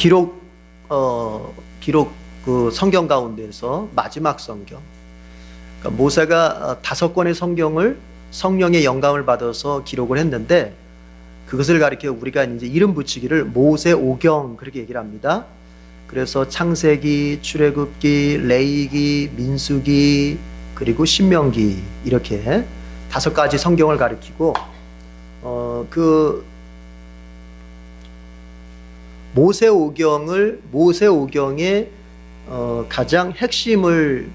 기록 그 성경 가운데서 마지막 성경. 그러니까 모세가 5권의 성경을 성령의 영감을 받아서 기록을 했는데 그것을 가리켜 우리가 이제 이름 붙이기를 모세오경 그렇게 얘기를 합니다. 그래서 창세기, 출애굽기, 레위기, 민수기 그리고 신명기 이렇게 5가지 성경을 가리키고 그 모세오경의 가장 핵심을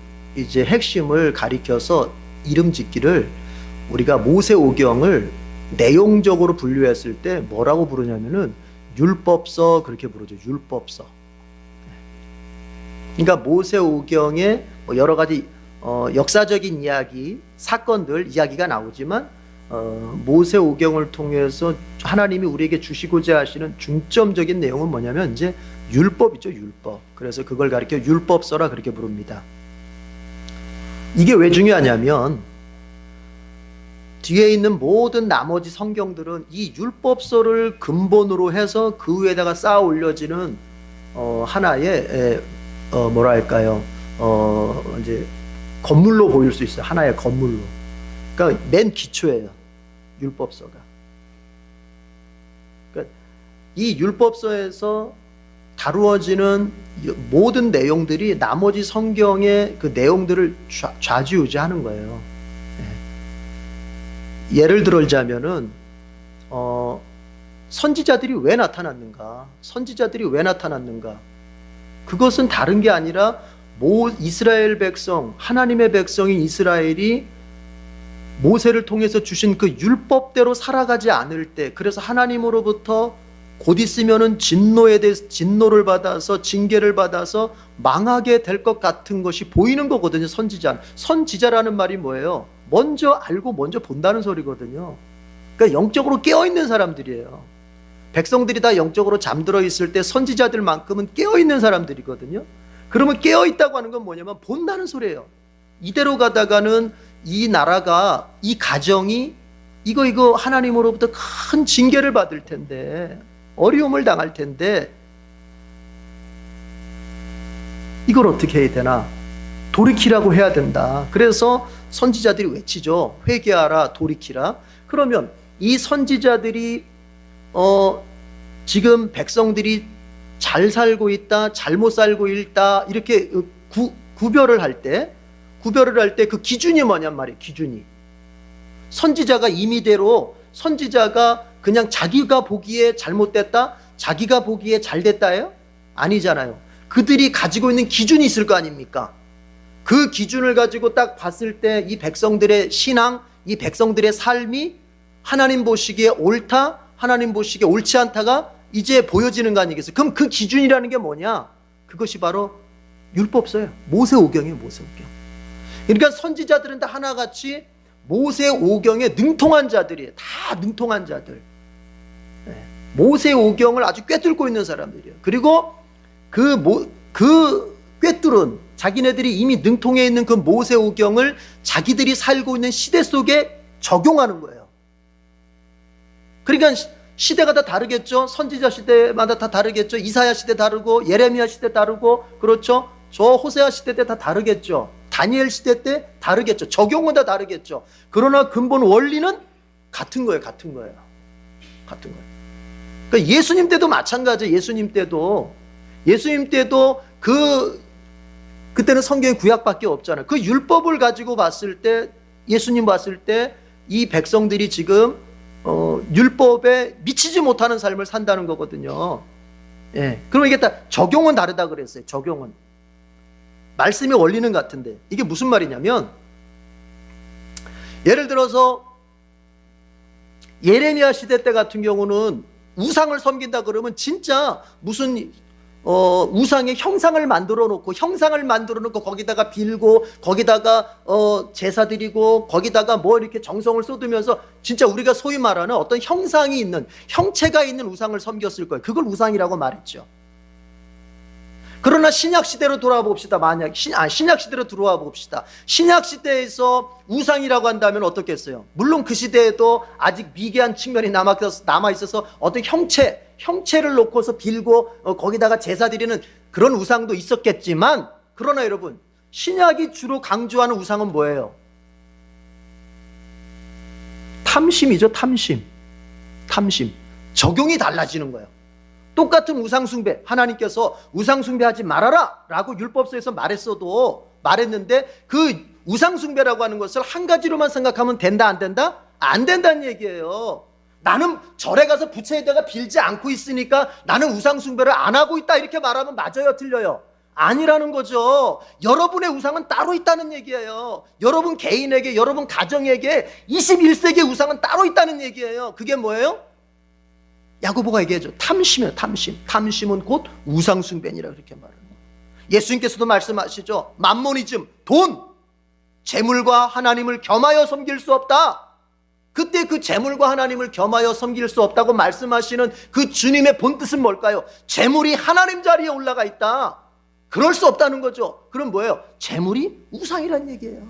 가리켜서 이름 짓기를 우리가 모세오경을 내용적으로 분류했을 때 뭐라고 부르냐면은 율법서 그렇게 부르죠. 율법서. 그러니까 모세오경에 여러 가지 역사적인 이야기, 사건들 이야기가 나오지만 모세오경을 통해서 하나님이 우리에게 주시고자 하시는 중점적인 내용은 뭐냐면 이제 율법이죠. 율법. 그래서 그걸 가리켜 율법서라 그렇게 부릅니다. 이게 왜 중요하냐면 뒤에 있는 모든 나머지 성경들은 이 율법서를 근본으로 해서 그 위에다가 쌓아 올려지는 하나의 뭐랄까요? 이제 건물로 보일 수 있어요. 하나의 건물로. 그러니까 맨 기초예요. 율법서가. 그러니까 이 율법서에서 다루어지는 모든 내용들이 나머지 성경의 그 내용들을 좌지우지하는 거예요. 예를 들자면은 선지자들이 왜 나타났는가? 선지자들이 왜 나타났는가? 그것은 다른 게 아니라 이스라엘 백성, 하나님의 백성인 이스라엘이 모세를 통해서 주신 그 율법대로 살아가지 않을 때, 그래서 하나님으로부터 곧 있으면은 진노를 받아서 징계를 받아서 망하게 될 것 같은 것이 보이는 거거든요. 선지자라는 말이 뭐예요? 먼저 알고 먼저 본다는 소리거든요. 그러니까 영적으로 깨어있는 사람들이에요. 백성들이 다 영적으로 잠들어 있을 때 선지자들만큼은 깨어있는 사람들이거든요. 그러면 깨어있다고 하는 건 뭐냐면 본다는 소리예요. 이대로 가다가는 이 나라가, 이 가정이 이거 하나님으로부터 큰 징계를 받을 텐데, 어려움을 당할 텐데 이걸 어떻게 해야 되나? 돌이키라고 해야 된다. 그래서 선지자들이 외치죠. 회개하라, 돌이키라. 그러면 이 선지자들이 지금 백성들이 잘 살고 있다, 잘못 살고 있다 이렇게 구별을 할 때 그 기준이 뭐냔 말이에요. 기준이 선지자가 임의대로 선지자가 그냥 자기가 보기에 잘못됐다, 자기가 보기에 잘됐다예요? 아니잖아요. 그들이 가지고 있는 기준이 있을 거 아닙니까? 그 기준을 가지고 딱 봤을 때 이 백성들의 신앙, 이 백성들의 삶이 하나님 보시기에 옳다, 하나님 보시기에 옳지 않다가 이제 보여지는 거 아니겠어요? 그럼 그 기준이라는 게 뭐냐? 그것이 바로 율법서예요. 모세오경이에요. 모세오경. 그러니까 선지자들은 다 하나같이 모세오경에 능통한 자들이에요. 다 능통한 자들. 모세오경을 아주 꿰뚫고 있는 사람들이에요. 그리고 그 꿰뚫은 자기네들이 이미 능통해 있는 그 모세오경을 자기들이 살고 있는 시대 속에 적용하는 거예요. 그러니까 시대가 다 다르겠죠. 선지자 시대마다 다 다르겠죠. 이사야 시대 다르고 예레미야 시대 다르고, 그렇죠. 저 호세아 시대 때 다 다르겠죠. 다니엘 시대 때 다르겠죠. 적용은 다 다르겠죠. 그러나 근본 원리는 같은 거예요. 같은 거예요. 그러니까 예수님 때도 마찬가지예요. 예수님 때도 그때는 성경에 구약밖에 없잖아요. 그 율법을 가지고 봤을 때, 예수님 봤을 때 이 백성들이 지금 율법에 미치지 못하는 삶을 산다는 거거든요. 그럼 이게 다 적용은 다르다 그랬어요. 적용은 말씀의 원리는 같은데 이게 무슨 말이냐면, 예를 들어서 예레미야 시대 때 같은 경우는 우상을 섬긴다 그러면 진짜 무슨 우상의 형상을 만들어 놓고 거기다가 빌고 거기다가 제사 드리고 거기다가 뭐 이렇게 정성을 쏟으면서 진짜 우리가 소위 말하는 어떤 형체가 있는 우상을 섬겼을 거예요. 그걸 우상이라고 말했죠. 그러나 신약 시대로 돌아와 봅시다. 만약 신약 시대로 들어와 봅시다. 신약 시대에서 우상이라고 한다면 어떻겠어요? 물론 그 시대에도 아직 미개한 측면이 남아 있어서 어떤 형체를 놓고서 빌고 거기다가 제사 드리는 그런 우상도 있었겠지만, 그러나 여러분, 신약이 주로 강조하는 우상은 뭐예요? 탐심이죠. 탐심. 적용이 달라지는 거예요. 똑같은 우상숭배, 하나님께서 우상숭배하지 말아라 라고 율법서에서 말했는데 그 우상숭배라고 하는 것을 한 가지로만 생각하면 된다 안 된다? 안 된다는 얘기예요. 나는 절에 가서 부처에다가 빌지 않고 있으니까 나는 우상숭배를 안 하고 있다, 이렇게 말하면 맞아요, 틀려요? 아니라는 거죠. 여러분의 우상은 따로 있다는 얘기예요. 여러분 개인에게, 여러분 가정에게 21세기의 우상은 따로 있다는 얘기예요. 그게 뭐예요? 야고보가 얘기하죠. 탐심이에요. 탐심은 곧 우상숭배니라 그렇게 말해요. 예수님께서도 말씀하시죠. 맘모니즘, 돈, 재물과 하나님을 겸하여 섬길 수 없다. 그때 그 재물과 하나님을 겸하여 섬길 수 없다고 말씀하시는 그 주님의 본뜻은 뭘까요? 재물이 하나님 자리에 올라가 있다. 그럴 수 없다는 거죠. 그럼 뭐예요? 재물이 우상이란 얘기예요.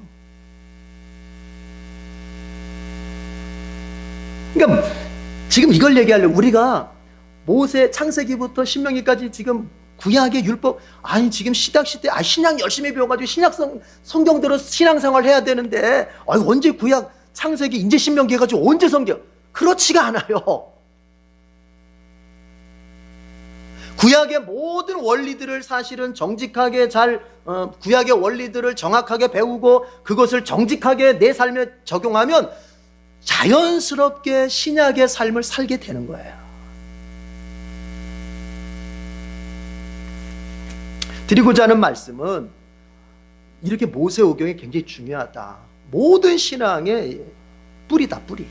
그러니까 지금 이걸 얘기하려고, 우리가 모세 창세기부터 신명기까지 지금 구약의 율법, 아니 지금 신약 시대, 신약 열심히 배워가지고 신약 성경대로 신앙생활 해야 되는데, 언제 구약 창세기 이제 신명기 해가지고 언제 성경? 그렇지가 않아요. 구약의 모든 원리들을 사실은 정직하게 구약의 원리들을 정확하게 배우고 그것을 정직하게 내 삶에 적용하면 자연스럽게 신약의 삶을 살게 되는 거예요. 드리고자 하는 말씀은 이렇게 모세오경이 굉장히 중요하다. 모든 신앙의 뿌리다, 뿌리.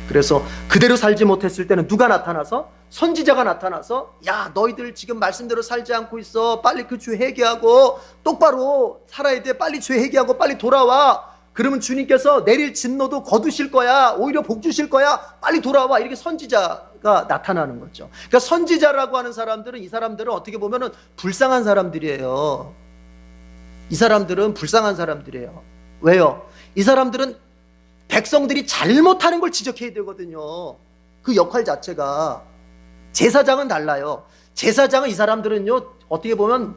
그래서 그대로 살지 못했을 때는 누가 나타나서? 선지자가 나타나서, 야, 너희들 지금 말씀대로 살지 않고 있어. 빨리 그 죄 회개하고 똑바로 살아야 돼. 빨리 죄 회개하고 빨리 돌아와. 그러면 주님께서 내릴 진노도 거두실 거야. 오히려 복 주실 거야. 빨리 돌아와. 이렇게 선지자가 나타나는 거죠. 그러니까 선지자라고 하는 사람들은, 이 사람들은 어떻게 보면은 불쌍한 사람들이에요. 이 사람들은 불쌍한 사람들이에요. 왜요? 이 사람들은 백성들이 잘못하는 걸 지적해야 되거든요. 그 역할 자체가. 제사장은 달라요. 제사장은 이 사람들은요, 어떻게 보면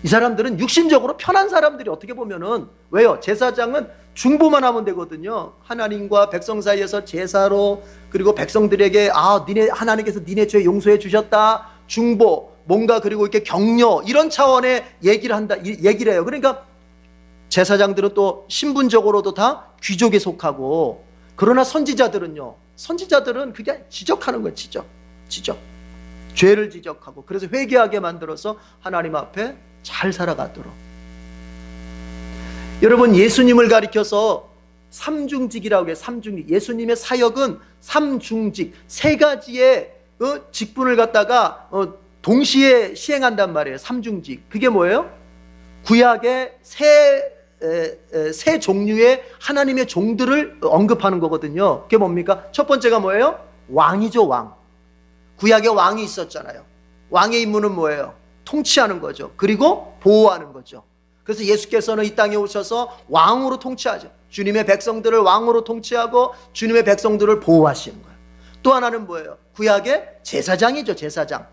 이 사람들은 육신적으로 편한 사람들이, 어떻게 보면은, 왜요? 제사장은 중보만 하면 되거든요. 하나님과 백성 사이에서 제사로, 그리고 백성들에게 하나님께서 니네 죄 용서해 주셨다, 중보, 뭔가, 그리고 이렇게 격려, 이런 차원의 얘기를 해요. 그러니까 제사장들은 또 신분적으로도 다 귀족에 속하고, 그러나 선지자들은 그게 지적하는 거예요. 지적. 죄를 지적하고, 그래서 회개하게 만들어서 하나님 앞에 잘 살아가도록. 여러분, 예수님을 가리켜서 삼중직이라고 해요. 삼중직. 예수님의 사역은 삼중직, 세 가지의 직분을 갖다가 동시에 시행한단 말이에요. 삼중직. 그게 뭐예요? 구약의 세 종류의 하나님의 종들을 언급하는 거거든요. 그게 뭡니까? 첫 번째가 뭐예요? 왕이죠, 왕. 구약에 왕이 있었잖아요. 왕의 임무는 뭐예요? 통치하는 거죠. 그리고 보호하는 거죠. 그래서 예수께서는 이 땅에 오셔서 왕으로 통치하죠. 주님의 백성들을 왕으로 통치하고 주님의 백성들을 보호하시는 거예요. 또 하나는 뭐예요? 구약의 제사장이죠, 제사장.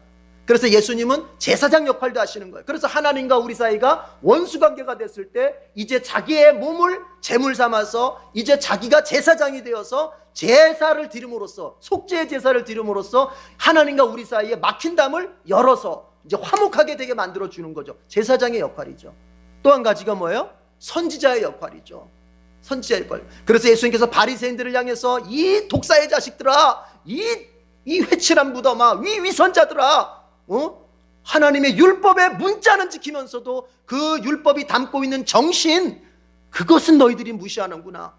그래서 예수님은 제사장 역할도 하시는 거예요. 그래서 하나님과 우리 사이가 원수관계가 됐을 때 이제 자기의 몸을 제물 삼아서 이제 자기가 제사장이 되어서 제사를 드림으로써, 속죄의 제사를 드림으로써 하나님과 우리 사이에 막힌 담을 열어서 이제 화목하게 되게 만들어주는 거죠. 제사장의 역할이죠. 또 한 가지가 뭐예요? 선지자의 역할이죠. 선지자의 역할. 그래서 예수님께서 바리새인들을 향해서, 이 독사의 자식들아, 이 회칠한 무덤아, 위선자들아, 하나님의 율법의 문자는 지키면서도 그 율법이 담고 있는 정신, 그것은 너희들이 무시하는구나.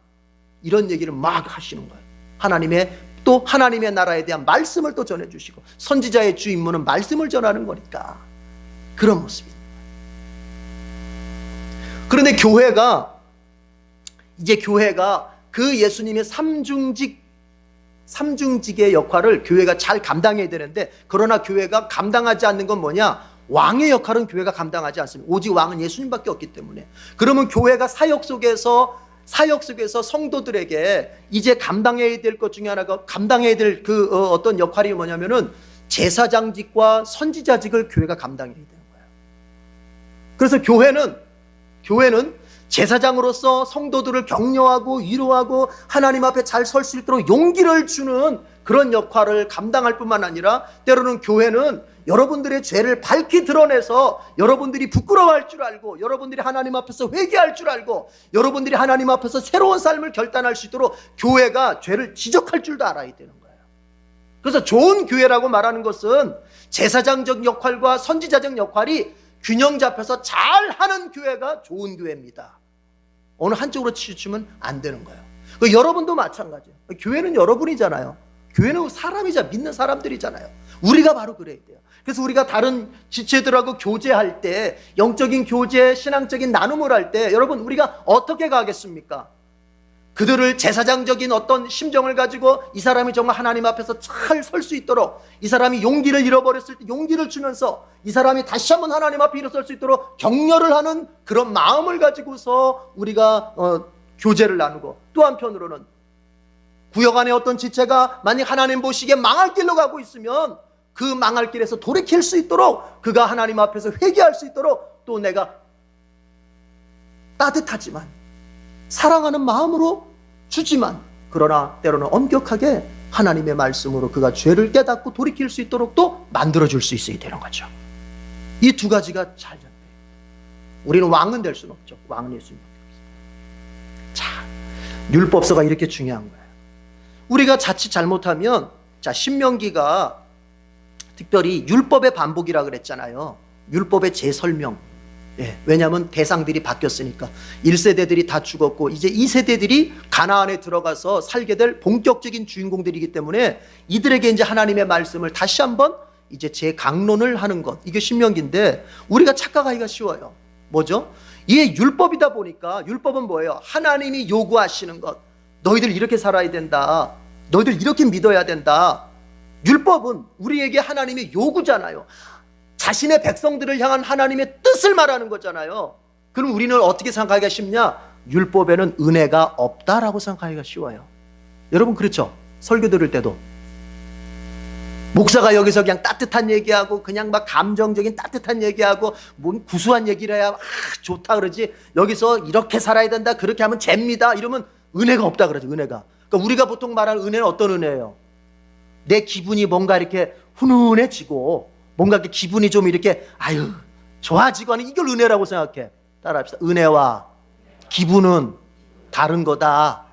이런 얘기를 막 하시는 거예요. 하나님의 나라에 대한 말씀을 또 전해주시고, 선지자의 주 임무는 말씀을 전하는 거니까 그런 모습입니다. 그런데 교회가 그 예수님의 삼중직 삼중직의 역할을 교회가 잘 감당해야 되는데, 그러나 교회가 감당하지 않는 건 뭐냐? 왕의 역할은 교회가 감당하지 않습니다. 오직 왕은 예수님밖에 없기 때문에. 그러면 교회가 사역 속에서 성도들에게 이제 감당해야 될 것 중에 하나가, 감당해야 될 어떤 역할이 뭐냐면은 제사장직과 선지자직을 교회가 감당해야 되는 거예요. 그래서 교회는 제사장으로서 성도들을 격려하고 위로하고 하나님 앞에 잘 설 수 있도록 용기를 주는 그런 역할을 감당할 뿐만 아니라, 때로는 교회는 여러분들의 죄를 밝히 드러내서 여러분들이 부끄러워할 줄 알고, 여러분들이 하나님 앞에서 회개할 줄 알고, 여러분들이 하나님 앞에서 새로운 삶을 결단할 수 있도록 교회가 죄를 지적할 줄도 알아야 되는 거예요. 그래서 좋은 교회라고 말하는 것은 제사장적 역할과 선지자적 역할이 균형 잡혀서 잘하는 교회가 좋은 교회입니다. 어느 한쪽으로 치우치면 안 되는 거예요. 여러분도 마찬가지예요. 교회는 여러분이잖아요. 교회는 사람이자 믿는 사람들이잖아요. 우리가 바로 그래야 돼요. 그래서 우리가 다른 지체들하고 교제할 때, 영적인 교제, 신앙적인 나눔을 할 때 여러분 우리가 어떻게 가겠습니까? 그들을 제사장적인 어떤 심정을 가지고 이 사람이 정말 하나님 앞에서 잘 설 수 있도록, 이 사람이 용기를 잃어버렸을 때 용기를 주면서 이 사람이 다시 한번 하나님 앞에 일어설 수 있도록 격려를 하는 그런 마음을 가지고서 우리가 교제를 나누고, 또 한편으로는 구역 안에 어떤 지체가 만약 하나님 보시기에 망할 길로 가고 있으면 그 망할 길에서 돌이킬 수 있도록, 그가 하나님 앞에서 회개할 수 있도록 또 내가 따뜻하지만 사랑하는 마음으로 주지만, 그러나 때로는 엄격하게 하나님의 말씀으로 그가 죄를 깨닫고 돌이킬 수 있도록 또 만들어줄 수 있어야 되는 거죠. 이 두 가지가 잘 잡혀요. 우리는 왕은 될 수는 없죠. 왕은 예수님밖에 없습니다. 자, 율법서가 이렇게 중요한 거예요. 우리가 자칫 잘못하면, 자, 신명기가 특별히 율법의 반복이라 그랬잖아요. 율법의 재설명. 예, 왜냐하면 대상들이 바뀌었으니까. 1세대들이 다 죽었고 이제 2세대들이 가나안에 들어가서 살게 될 본격적인 주인공들이기 때문에 이들에게 이제 하나님의 말씀을 다시 한번 이제 재강론을 하는 것, 이게 신명기인데 우리가 착각하기가 쉬워요. 뭐죠? 이게 율법이다 보니까, 율법은 뭐예요? 하나님이 요구하시는 것, 너희들 이렇게 살아야 된다, 너희들 이렇게 믿어야 된다. 율법은 우리에게 하나님의 요구잖아요. 자신의 백성들을 향한 하나님의 뜻을 말하는 거잖아요. 그럼 우리는 어떻게 생각하기가 쉽냐? 율법에는 은혜가 없다라고 생각하기가 쉬워요. 여러분 그렇죠? 설교 들을 때도 목사가 여기서 그냥 따뜻한 얘기하고, 그냥 막 감정적인 따뜻한 얘기하고, 뭔 구수한 얘기를 해야 좋다 그러지, 여기서 이렇게 살아야 된다, 그렇게 하면 죄입니다, 이러면 은혜가 없다 그러죠. 은혜가. 그러니까 우리가 보통 말하는 은혜는 어떤 은혜예요? 내 기분이 뭔가 이렇게 훈훈해지고, 뭔가 이렇게 기분이 좀 이렇게 아유 좋아지고 하는, 이걸 은혜라고 생각해. 따라합시다. 은혜와 기분은 다른 거다.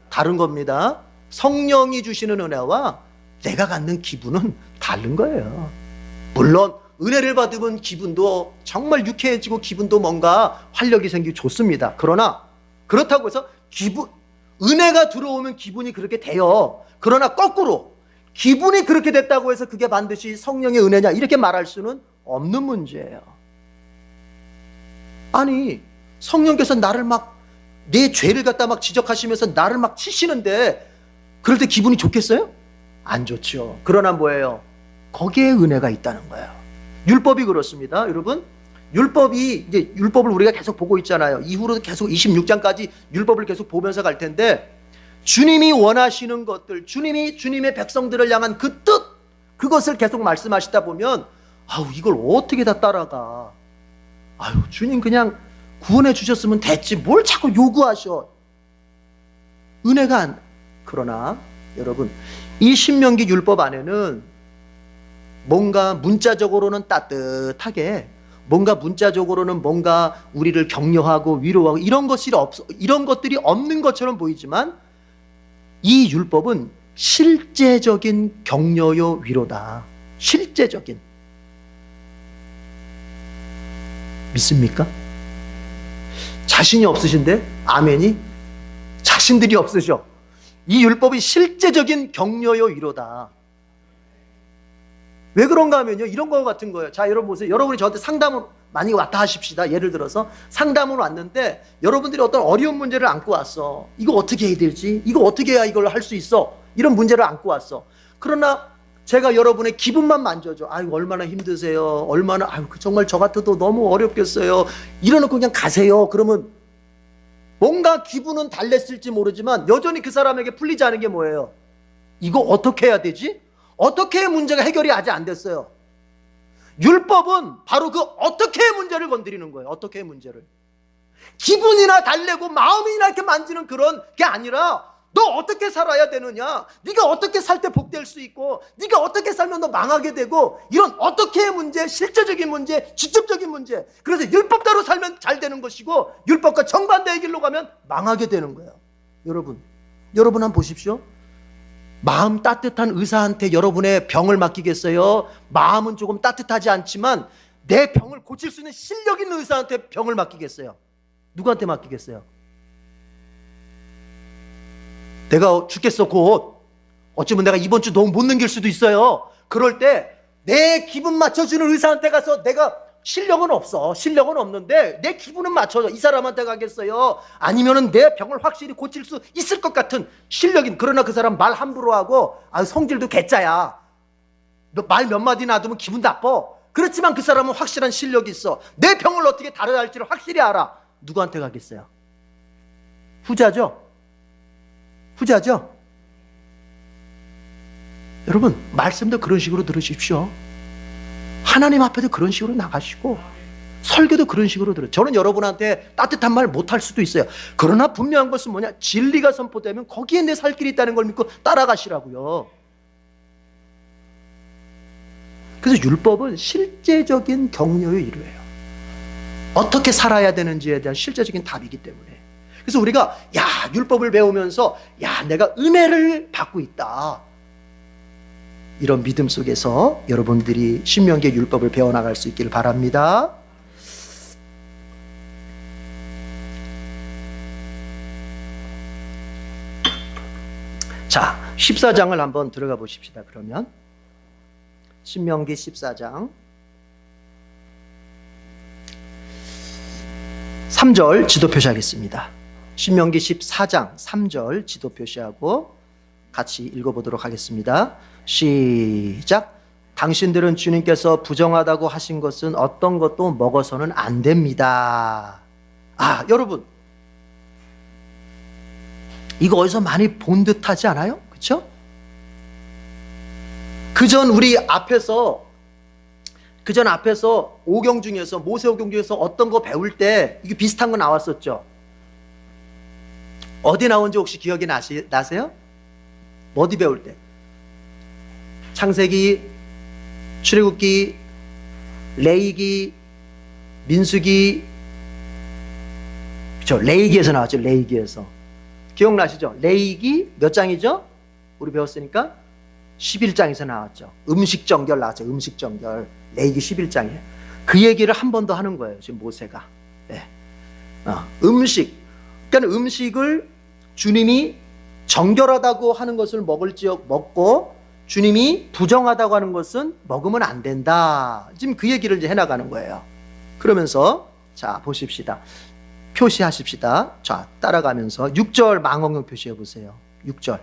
다른 겁니다. 성령이 주시는 은혜와 내가 갖는 기분은 다른 거예요. 물론 은혜를 받으면 기분도 정말 유쾌해지고 기분도 뭔가 활력이 생기고 좋습니다. 그러나 그렇다고 해서 은혜가 들어오면 기분이 그렇게 돼요. 그러나 거꾸로 기분이 그렇게 됐다고 해서 그게 반드시 성령의 은혜냐, 이렇게 말할 수는 없는 문제예요. 아니, 성령께서 나를 막, 내 죄를 갖다 막 지적하시면서 나를 막 치시는데 그럴 때 기분이 좋겠어요? 안 좋죠. 그러나 뭐예요? 거기에 은혜가 있다는 거예요. 율법이 그렇습니다. 여러분, 이제 율법을 우리가 계속 보고 있잖아요. 이후로 계속 26장까지 율법을 계속 보면서 갈 텐데, 주님이 원하시는 것들, 주님의 백성들을 향한 그 뜻, 그것을 계속 말씀하시다 보면, 아우, 이걸 어떻게 다 따라가. 아유, 주님 그냥 구원해 주셨으면 됐지, 뭘 자꾸 요구하셔. 은혜가 안. 그러나 여러분, 이 신명기 율법 안에는 뭔가 문자적으로는 따뜻하게, 뭔가 문자적으로는 뭔가 우리를 격려하고 위로하고 이런 것들이 없는 것처럼 보이지만, 이 율법은 실제적인 격려요 위로다. 실제적인. 믿습니까? 자신이 없으신데 아멘이? 자신들이 없으셔. 이 율법이 실제적인 격려요 위로다. 왜 그런가 하면요, 이런 거 같은 거예요. 자, 여러분 보세요. 여러분이 저한테 상담을 많이 왔다 하십시다. 예를 들어서 상담을 왔는데 여러분들이 어떤 어려운 문제를 안고 왔어. 이거 어떻게 해야 될지, 이거 어떻게 해야 이걸 할 수 있어, 이런 문제를 안고 왔어. 그러나 제가 여러분의 기분만 만져줘. 아유, 얼마나 힘드세요. 얼마나, 아유, 정말 저 같아도 너무 어렵겠어요. 이러놓고 그냥 가세요. 그러면 뭔가 기분은 달랬을지 모르지만 여전히 그 사람에게 풀리지 않은 게 뭐예요? 이거 어떻게 해야 되지? 어떻게 해야 문제가 해결이 아직 안 됐어요? 율법은 바로 그 어떻게 해 문제를 건드리는 거예요. 어떻게 해 문제를. 기분이나 달래고 마음이나 이렇게 만지는 그런 게 아니라 너 어떻게 살아야 되느냐? 네가 어떻게 살 때 복될 수 있고 네가 어떻게 살면 너 망하게 되고 이런 어떻게 해 문제, 실제적인 문제, 직접적인 문제. 그래서 율법대로 살면 잘 되는 것이고 율법과 정반대의 길로 가면 망하게 되는 거예요. 여러분 한번 보십시오. 마음 따뜻한 의사한테 여러분의 병을 맡기겠어요? 마음은 조금 따뜻하지 않지만 내 병을 고칠 수 있는 실력 있는 의사한테 병을 맡기겠어요? 누구한테 맡기겠어요? 내가 죽겠어 곧. 어쩌면 내가 이번 주 너무 못 넘길 수도 있어요. 그럴 때 내 기분 맞춰주는 의사한테 가서 내가 실력은 없어. 실력은 없는데 내 기분은 맞춰줘. 이 사람한테 가겠어요? 아니면은 내 병을 확실히 고칠 수 있을 것 같은 실력인, 그러나 그 사람 말 함부로 하고 성질도 개짜야. 말 몇 마디 놔두면 기분 나빠. 그렇지만 그 사람은 확실한 실력이 있어. 내 병을 어떻게 다뤄야 할지를 확실히 알아. 누구한테 가겠어요? 후자죠? 후자죠? 여러분 말씀도 그런 식으로 들으십시오. 하나님 앞에도 그런 식으로 나가시고 설교도 그런 식으로 들어요. 저는 여러분한테 따뜻한 말 못할 수도 있어요. 그러나 분명한 것은 뭐냐? 진리가 선포되면 거기에 내 살 길이 있다는 걸 믿고 따라가시라고요. 그래서 율법은 실제적인 격려의 이루예요. 어떻게 살아야 되는지에 대한 실제적인 답이기 때문에. 그래서 우리가 율법을 배우면서 내가 은혜를 받고 있다, 이런 믿음 속에서 여러분들이 신명기의 율법을 배워나갈 수 있기를 바랍니다. 자, 14장을 한번 들어가 보십시다. 그러면 신명기 14장 3절 지도 표시하겠습니다. 신명기 14장 3절 지도 표시하고 같이 읽어보도록 하겠습니다. 시작. 당신들은 주님께서 부정하다고 하신 것은 어떤 것도 먹어서는 안 됩니다. 여러분 이거 어디서 많이 본 듯하지 않아요? 그렇죠? 그전 앞에서 오경 중에서, 모세 오경 중에서 어떤 거 배울 때 이게 비슷한 거 나왔었죠. 어디 나온지 혹시 기억이 나세요? 어디 배울 때? 창세기, 출애굽기, 레위기, 민수기. 그렇죠? 레위기에서 나왔죠. 레위기에서. 기억나시죠? 레위기 몇 장이죠? 우리 배웠으니까 11장에서 나왔죠. 음식정결 나왔죠. 음식정결. 레위기 11장이에요. 그 얘기를 한 번 더 하는 거예요. 지금 모세가. 네. 음식. 그러니까 음식을 주님이 정결하다고 하는 것을 먹고 주님이 부정하다고 하는 것은 먹으면 안 된다. 지금 그 얘기를 이제 해나가는 거예요. 그러면서 자 보십시다. 표시하십시다. 자 따라가면서 6절 망원경 표시해 보세요. 6절.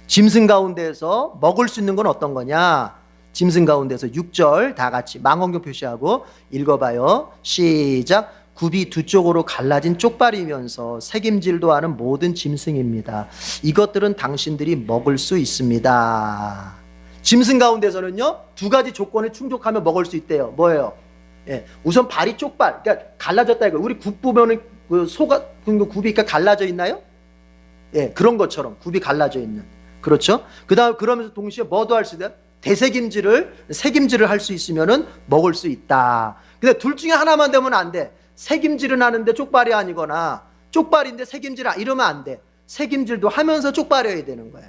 짐승 가운데에서 먹을 수 있는 건 어떤 거냐? 짐승 가운데서 6절 다 같이 망원경 표시하고 읽어봐요. 시작. 굽이 두 쪽으로 갈라진 쪽발이면서 새김질도 하는 모든 짐승입니다. 이것들은 당신들이 먹을 수 있습니다. 짐승 가운데서는요 두 가지 조건에 충족하면 먹을 수 있대요. 뭐예요? 우선 발이 쪽발, 그러니까 갈라졌다 이거. 우리 굽 보면은 그 소가 굽이 갈라져 있나요? 그런 것처럼 굽이 갈라져 있는. 그렇죠? 그다음 그러면서 동시에 뭐도 할 수 있다? 새김질을 할 수 있으면은 먹을 수 있다. 근데 둘 중에 하나만 되면 안 돼. 새김질은 하는데 쪽발이 아니거나 쪽발인데 새김질 이러면 안 돼. 새김질도 하면서 쪽발이어야 되는 거예요.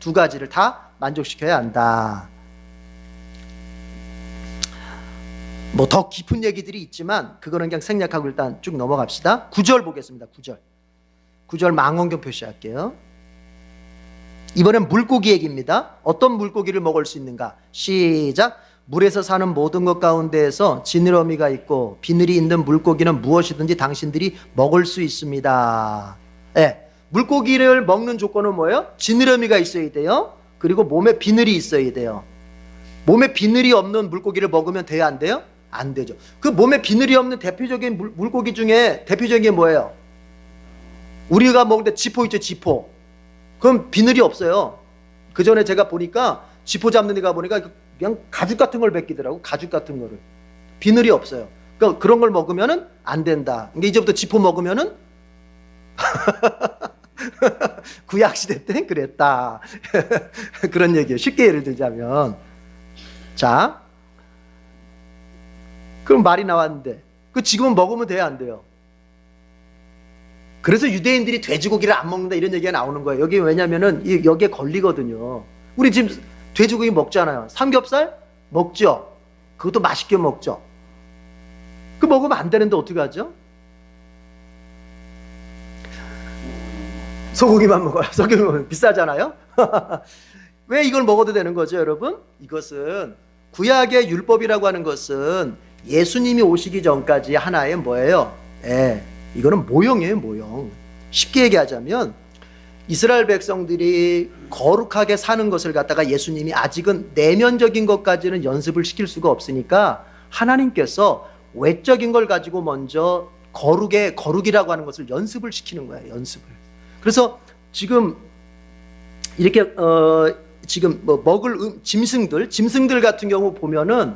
두 가지를 다 만족시켜야 한다. 뭐 더 깊은 얘기들이 있지만 그거는 그냥 생략하고 일단 쭉 넘어갑시다. 9절 보겠습니다. 9절 망원경 표시할게요. 이번엔 물고기 얘기입니다. 어떤 물고기를 먹을 수 있는가? 시작. 물에서 사는 모든 것 가운데에서 지느러미가 있고 비늘이 있는 물고기는 무엇이든지 당신들이 먹을 수 있습니다. 물고기를 먹는 조건은 뭐예요? 지느러미가 있어야 돼요. 그리고 몸에 비늘이 있어야 돼요. 몸에 비늘이 없는 물고기를 먹으면 돼요, 안 돼요? 안 되죠. 그 몸에 비늘이 없는 대표적인 물고기 중에 대표적인 게 뭐예요? 우리가 먹을 때 지포 있죠, 지포. 그럼 비늘이 없어요. 그 전에 제가 보니까 지포 잡는 데 가보니까 그냥 가죽 같은 걸 벗기더라고. 가죽 같은 거를. 비늘이 없어요. 그러니까 그런 걸 먹으면은 안 된다. 그러니까 이제부터 지포 먹으면은 구약시대 때 그랬다. 그런 얘기예요. 쉽게 예를 들자면. 자, 그럼 말이 나왔는데 그 지금은 먹으면 돼요, 안 돼요? 그래서 유대인들이 돼지고기를 안 먹는다 이런 얘기가 나오는 거예요. 여기 왜냐면은 여기에 걸리거든요. 우리 지금 돼지고기 먹잖아요. 삼겹살 먹죠. 그것도 맛있게 먹죠. 그 먹으면 안 되는데 어떻게 하죠? 소고기만 먹어요. 소고기 먹으면 비싸잖아요. 왜 이걸 먹어도 되는 거죠, 여러분? 이것은 구약의 율법이라고 하는 것은 예수님이 오시기 전까지 하나의 뭐예요? 이거는 모형이에요, 모형. 쉽게 얘기하자면 이스라엘 백성들이 거룩하게 사는 것을 갖다가 예수님이 아직은 내면적인 것까지는 연습을 시킬 수가 없으니까 하나님께서 외적인 걸 가지고 먼저 거룩이라고 하는 것을 연습을 시키는 거예요, 연습을. 그래서 지금 이렇게 지금 뭐 먹을 짐승들 같은 경우 보면은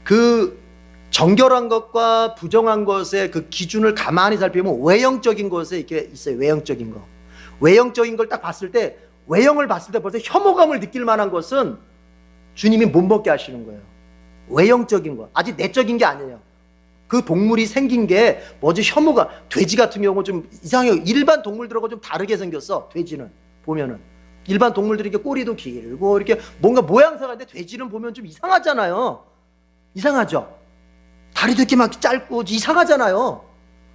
그 정결한 것과 부정한 것의 그 기준을 가만히 살펴보면 외형적인 것에 이렇게 있어요. 외형적인 거. 외형적인 걸 딱 봤을 때, 외형을 봤을 때 벌써 혐오감을 느낄 만한 것은 주님이 못 먹게 하시는 거예요. 외형적인 거. 아직 내적인 게 아니에요. 그 동물이 생긴 게 뭐지? 혐오가. 돼지 같은 경우 좀 이상해요. 일반 동물들하고 좀 다르게 생겼어. 돼지는 보면은 일반 동물들이 이렇게 꼬리도 길고 이렇게 뭔가 모양새가 있는데 돼지는 보면 좀 이상하잖아요. 이상하죠. 다리도 이렇게 막 짧고 이상하잖아요.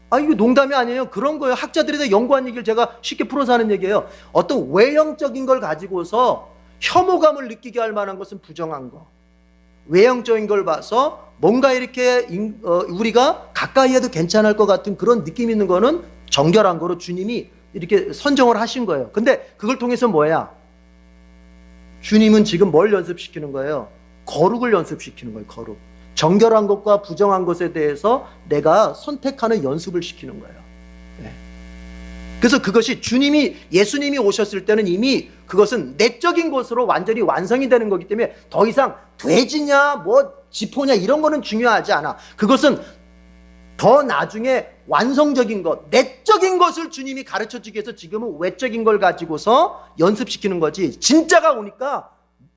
이거 농담이 아니에요. 그런 거예요. 학자들이 다 연구한 얘기를 제가 쉽게 풀어서 하는 얘기예요. 어떤 외형적인 걸 가지고서 혐오감을 느끼게 할 만한 것은 부정한 거. 외형적인 걸 봐서 뭔가 이렇게 우리가 가까이 해도 괜찮을 것 같은 그런 느낌 있는 거는 정결한 거로 주님이 이렇게 선정을 하신 거예요. 근데 그걸 통해서 뭐야? 주님은 지금 뭘 연습시키는 거예요? 거룩을 연습시키는 거예요. 거룩. 정결한 것과 부정한 것에 대해서 내가 선택하는 연습을 시키는 거예요. 그래서 그것이 예수님이 오셨을 때는 이미 그것은 내적인 것으로 완전히 완성이 되는 거기 때문에 더 이상 돼지냐 뭐 지포냐 이런 거는 중요하지 않아. 그것은 더 나중에 완성적인 것, 내적인 것을 주님이 가르쳐 주기 위해서 지금은 외적인 걸 가지고서 연습시키는 거지. 진짜가 오니까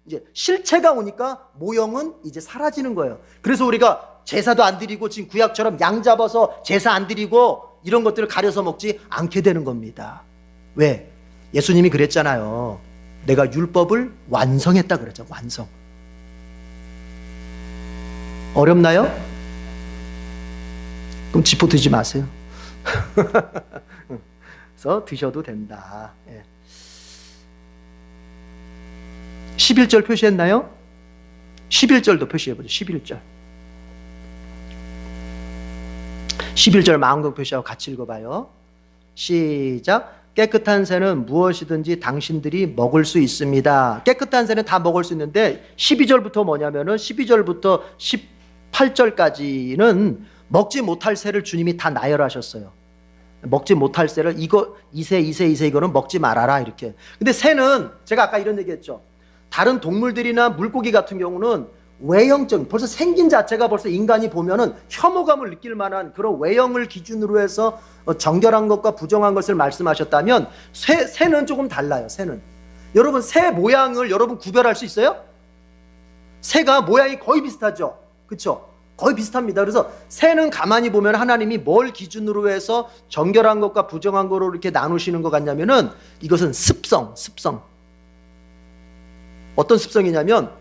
이제 실체가 오니까 모형은 이제 사라지는 거예요. 그래서 우리가 제사도 안 드리고 지금 구약처럼 양 잡아서 제사 안 드리고 이런 것들을 가려서 먹지 않게 되는 겁니다. 왜? 예수님이 그랬잖아요. 내가 율법을 완성했다 그랬죠. 완성. 어렵나요? 그럼 지포 드지 마세요. 그래서 드셔도 된다. 11절 표시했나요? 11절도 표시해보죠. 11절. 11절 마음껏 표시하고 같이 읽어봐요. 시작. 깨끗한 새는 무엇이든지 당신들이 먹을 수 있습니다. 깨끗한 새는 다 먹을 수 있는데 12절부터 뭐냐면은 12절부터 18절까지는 먹지 못할 새를 주님이 다 나열하셨어요. 먹지 못할 새를 이 새 이거는 먹지 말아라 이렇게. 근데 새는 제가 아까 이런 얘기했죠. 다른 동물들이나 물고기 같은 경우는 외형적, 벌써 생긴 자체가 벌써 인간이 보면은 혐오감을 느낄 만한 그런 외형을 기준으로 해서 정결한 것과 부정한 것을 말씀하셨다면 새는 조금 달라요. 새는 여러분 새 모양을 여러분 구별할 수 있어요? 새가 모양이 거의 비슷하죠. 그렇죠? 거의 비슷합니다. 그래서 새는 가만히 보면 하나님이 뭘 기준으로 해서 정결한 것과 부정한 거로 이렇게 나누시는 것 같냐면은 이것은 습성. 어떤 습성이냐면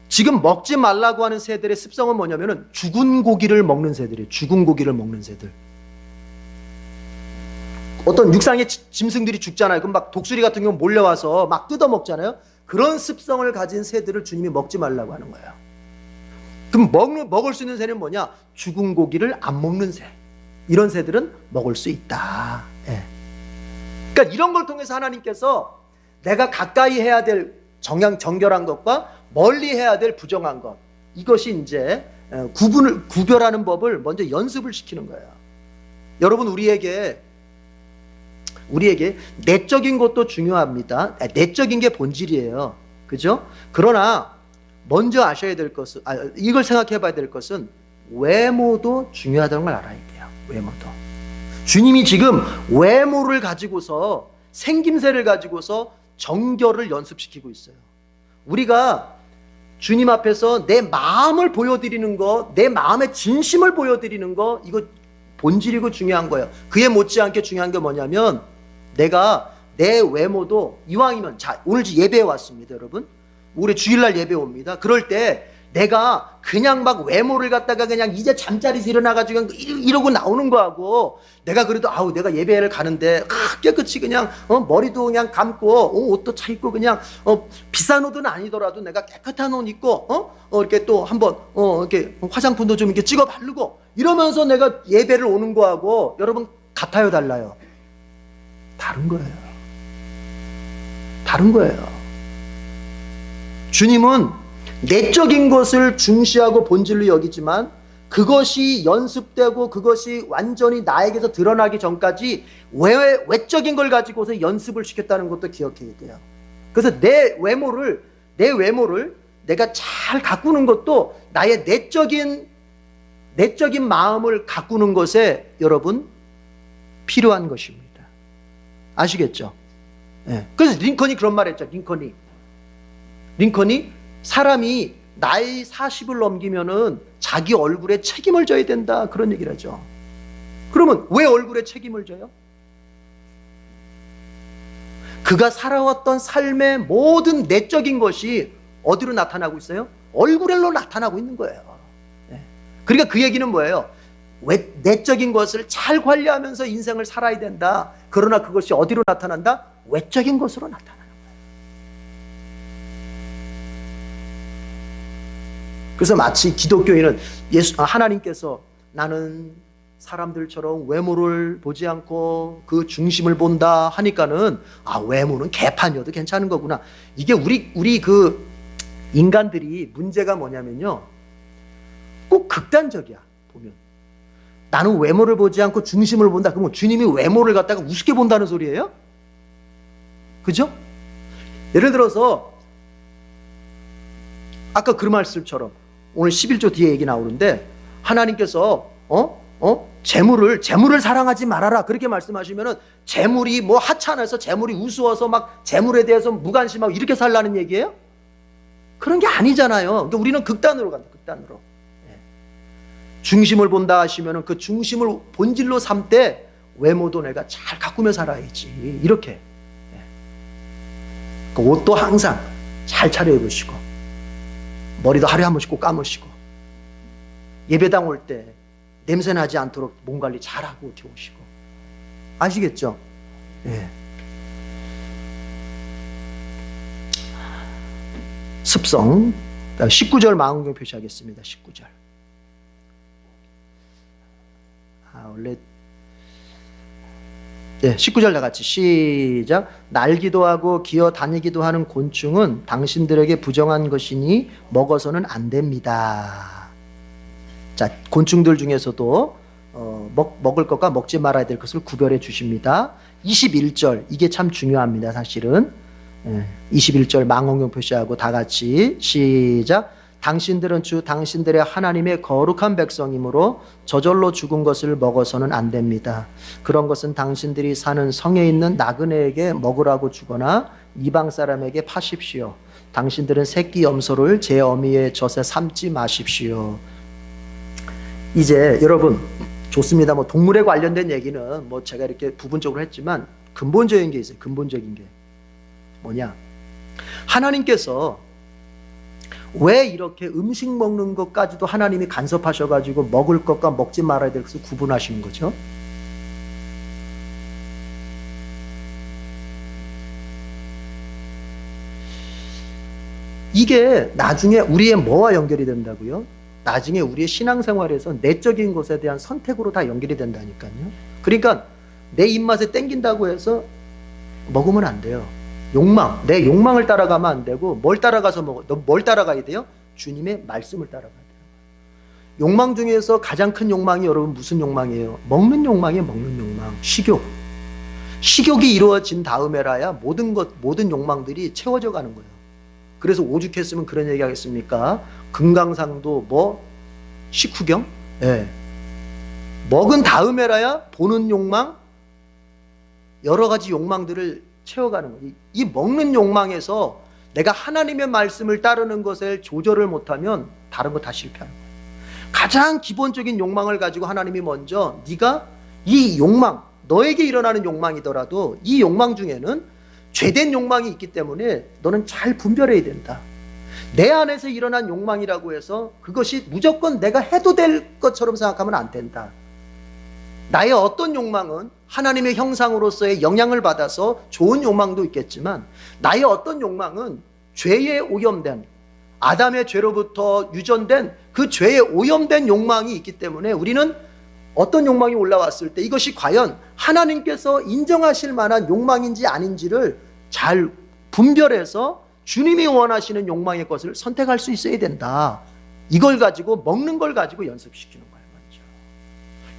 지금 먹지 말라고 하는 새들의 습성은 뭐냐면은 죽은 고기를 먹는 새들이에요. 죽은 고기를 먹는 새들. 어떤 육상의 짐승들이 죽잖아요. 그럼 막 독수리 같은 경우 몰려와서 막 뜯어 먹잖아요. 그런 습성을 가진 새들을 주님이 먹지 말라고 하는 거예요. 그럼 먹을 수 있는 새는 뭐냐? 죽은 고기를 안 먹는 새. 이런 새들은 먹을 수 있다. 그러니까 그러니까 이런 걸 통해서 하나님께서 내가 가까이 해야 될 정결한 것과 멀리 해야 될 부정한 것, 이것이 이제 구별하는 법을 먼저 연습을 시키는 거예요. 여러분, 우리에게 내적인 것도 중요합니다. 내적인 게 본질이에요. 그죠? 그러나 먼저 아셔야 될 것은, 이걸 생각해 봐야 될 것은 외모도 중요하다는 걸 알아야 돼요. 외모도. 주님이 지금 외모를 가지고서, 생김새를 가지고서 정결을 연습시키고 있어요. 우리가 주님 앞에서 내 마음을 보여드리는 거, 내 마음의 진심을 보여드리는 거, 이거 본질이고 중요한 거예요. 그에 못지않게 중요한 게 뭐냐면, 내가 내 외모도 이왕이면, 자, 오늘 예배에 왔습니다, 여러분. 우리 주일날 예배 옵니다. 그럴 때 내가 그냥 막 외모를 갖다가 그냥 이제 잠자리에서 일어나가지고 이러고 나오는 거하고, 내가 그래도 내가 예배를 가는데 깨끗이 그냥 머리도 그냥 감고 옷도 차입고 그냥 비싼 옷은 아니더라도 내가 깨끗한 옷 입고 이렇게 또 한번 이렇게 화장품도 좀 이렇게 찍어 바르고 이러면서 내가 예배를 오는 거하고, 여러분, 같아요, 달라요? 다른 거예요. 다른 거예요. 주님은 내적인 것을 중시하고 본질로 여기지만, 그것이 연습되고 그것이 완전히 나에게서 드러나기 전까지 외적인 걸 가지고서 연습을 시켰다는 것도 기억해야 돼요. 그래서 내 외모를 내가 잘 가꾸는 것도 나의 내적인 마음을 가꾸는 것에, 여러분, 필요한 것입니다. 아시겠죠? 네. 그래서 링컨이 그런 말 했죠. 링컨이 사람이 나이 40을 넘기면은 자기 얼굴에 책임을 져야 된다, 그런 얘기를 하죠. 그러면 왜 얼굴에 책임을 져요? 그가 살아왔던 삶의 모든 내적인 것이 어디로 나타나고 있어요? 얼굴로 나타나고 있는 거예요. 그러니까 그 얘기는 뭐예요? 내적인 것을 잘 관리하면서 인생을 살아야 된다. 그러나 그것이 어디로 나타난다? 외적인 것으로 나타나는 거예요. 그래서 마치 기독교인은 하나님께서 나는 사람들처럼 외모를 보지 않고 그 중심을 본다 하니까는, 외모는 개판이어도 괜찮은 거구나. 이게 우리 그 인간들이 문제가 뭐냐면요, 꼭 극단적이야. 보면 나는 외모를 보지 않고 중심을 본다. 그러면 주님이 외모를 갖다가 우습게 본다는 소리예요? 그죠? 예를 들어서 아까 그 말씀처럼 오늘 11조 뒤에 얘기 나오는데, 하나님께서 재물을 사랑하지 말아라, 그렇게 말씀하시면은 재물이 뭐 하찮아서, 재물이 우스워서 막 재물에 대해서 무관심하고 이렇게 살라는 얘기예요? 그런 게 아니잖아요. 그러니까 우리는 극단으로 간다. 극단으로. 중심을 본다 하시면은 그 중심을 본질로 삼되 외모도 내가 잘 가꾸며 살아야지, 이렇게. 그 옷도 항상 잘 차려입으시고, 머리도 하루에 한 번씩 꼭 감으시고, 예배당 올 때 냄새 나지 않도록 몸 관리 잘하고 오시고. 아시겠죠? 습성. 19절 망원경 표시하겠습니다. 19절. 원래 19절 다 같이 시작. 날기도 하고 기어 다니기도 하는 곤충은 당신들에게 부정한 것이니 먹어서는 안 됩니다. 자, 곤충들 중에서도 먹을 것과 먹지 말아야 될 것을 구별해 주십니다. 21절, 이게 참 중요합니다. 사실은 21절 망원경 표시하고 다 같이 시작. 당신들은 주 당신들의 하나님의 거룩한 백성이므로 저절로 죽은 것을 먹어서는 안 됩니다. 그런 것은 당신들이 사는 성에 있는 나그네에게 먹으라고 주거나 이방 사람에게 파십시오. 당신들은 새끼 염소를 제 어미의 젖에 삶지 마십시오. 이제 여러분, 좋습니다. 뭐 동물에 관련된 얘기는 뭐 제가 이렇게 부분적으로 했지만, 근본적인 게 있어요. 근본적인 게 뭐냐? 하나님께서 왜 이렇게 음식 먹는 것까지도 하나님이 간섭하셔가지고 먹을 것과 먹지 말아야 될 것을 구분하시는 거죠? 이게 나중에 우리의 뭐와 연결이 된다고요? 나중에 우리의 신앙생활에서 내적인 것에 대한 선택으로 다 연결이 된다니까요. 그러니까 내 입맛에 땡긴다고 해서 먹으면 안 돼요. 욕망, 내 욕망을 따라가면 안 되고 뭘 따라가서 먹어? 너 뭘 따라가야 돼요? 주님의 말씀을 따라가야 돼요. 욕망 중에서 가장 큰 욕망이 여러분 무슨 욕망이에요? 먹는 욕망이에요. 먹는 욕망. 식욕. 식욕이 이루어진 다음에라야 모든 욕망들이 채워져 가는 거예요. 그래서 오죽했으면 그런 얘기 하겠습니까? 금강산도 뭐 식후경? 예. 먹은 다음에라야 보는 욕망, 여러 가지 욕망들을 채워가는 거예요. 이 먹는 욕망에서 내가 하나님의 말씀을 따르는 것을 조절을 못하면 다른 거 다 실패하는 거예요. 가장 기본적인 욕망을 가지고 하나님이 먼저 네가 이 욕망, 너에게 일어나는 욕망이더라도 이 욕망 중에는 죄된 욕망이 있기 때문에 너는 잘 분별해야 된다. 내 안에서 일어난 욕망이라고 해서 그것이 무조건 내가 해도 될 것처럼 생각하면 안 된다. 나의 어떤 욕망은 하나님의 형상으로서의 영향을 받아서 좋은 욕망도 있겠지만 나의 어떤 욕망은 죄에 오염된, 아담의 죄로부터 유전된 그 죄에 오염된 욕망이 있기 때문에 우리는 어떤 욕망이 올라왔을 때 이것이 과연 하나님께서 인정하실 만한 욕망인지 아닌지를 잘 분별해서 주님이 원하시는 욕망의 것을 선택할 수 있어야 된다. 이걸 가지고, 먹는 걸 가지고 연습시키는 거예요. 먼저.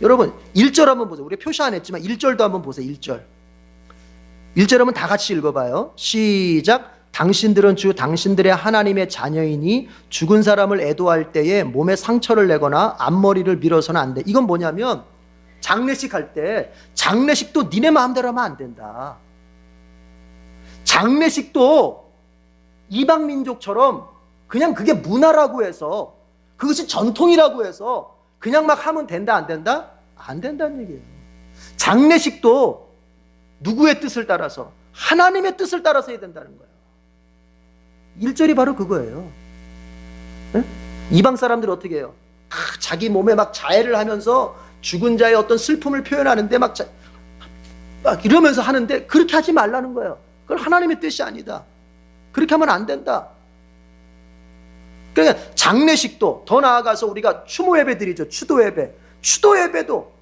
여러분 1절 한번 보세요. 우리 표시 안 했지만 1절도 한번 보세요. 1절 한번 다 같이 읽어봐요. 시작. 당신들은 주 당신들의 하나님의 자녀이니 죽은 사람을 애도할 때에 몸에 상처를 내거나 앞머리를 밀어서는 안 돼. 이건 뭐냐면 장례식 할 때 장례식도 니네 마음대로 하면 안 된다. 장례식도 이방 민족처럼 그냥 그게 문화라고 해서, 그것이 전통이라고 해서 그냥 막 하면 된다 안 된다? 안 된다는 얘기예요. 장례식도 누구의 뜻을 따라서, 하나님의 뜻을 따라서 해야 된다는 거예요. 1절이 바로 그거예요. 네? 이방 사람들이 어떻게 해요? 자기 몸에 막 자해를 하면서 죽은 자의 어떤 슬픔을 표현하는데 막 이러면서 하는데 그렇게 하지 말라는 거예요. 그건 하나님의 뜻이 아니다. 그렇게 하면 안 된다. 그러니까 장례식도, 더 나아가서 우리가 추모 예배 드리죠. 추도 예배. 추도 예배도,